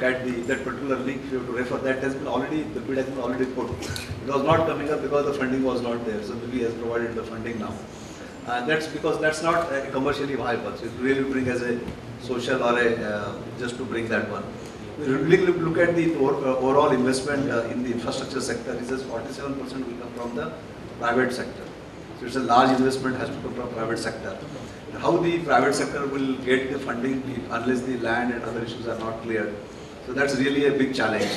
look at that particular link, if you have to refer, that has been already, the bid has been already put. It was not coming up because the funding was not there. So maybe has provided the funding now. That's because that's not commercially viable. So it really bring as a social or a just to bring that one. We really look at the overall investment in the infrastructure sector. It says 47% will come from the private sector. So it's a large investment has to come from private sector. How the private sector will get the funding unless the land and other issues are not cleared. So that's really a big challenge.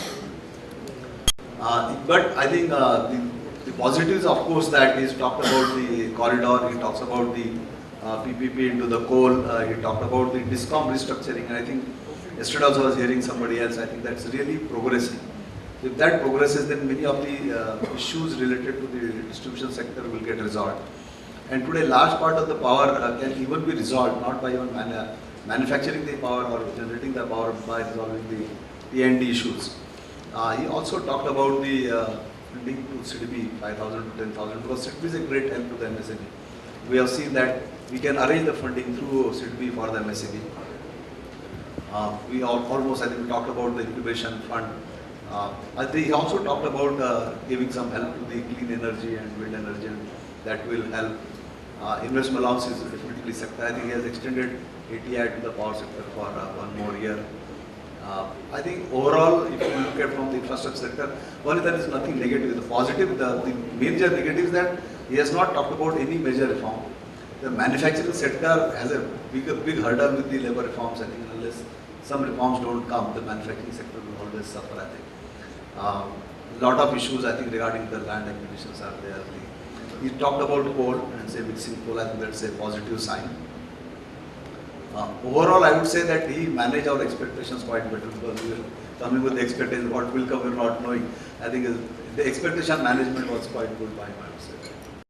But I think the positives, of course, that he's talked about the corridor, he talks about the PPP into the coal, he talked about the DISCOM restructuring, and I think yesterday also I was hearing somebody else, I think that's really progressing. If that progresses, then many of the issues related to the distribution sector will get resolved. And today, large part of the power can even be resolved, not by even manufacturing the power or generating the power by resolving the T&D issues. He also talked about the funding to CDB, 5,000 to 10,000, because CDB is a great help to the MSME. We have seen that we can arrange the funding through CDB for the MSME. We almost, I think, we talked about the incubation fund. I think he also talked about giving some help to the clean energy and wind energy, and that will help. Investment allowance is definitely sector. I think he has extended ATI to the power sector for 1 more year. I think overall, if you look at from the infrastructure sector, one there is nothing negative. The positive, the major negative is that he has not talked about any major reform. The manufacturing sector has a big hurdle with the labor reforms. I think unless some reforms don't come, the manufacturing sector will always suffer. I think lot of issues I think regarding the land acquisitions are there. He talked about coal and say mixing coal. I think that's a positive sign. Overall, I would say that he managed our expectations quite better because we were coming with the expectation what will come, we are not knowing. I think the expectation management was quite good by him, I would say.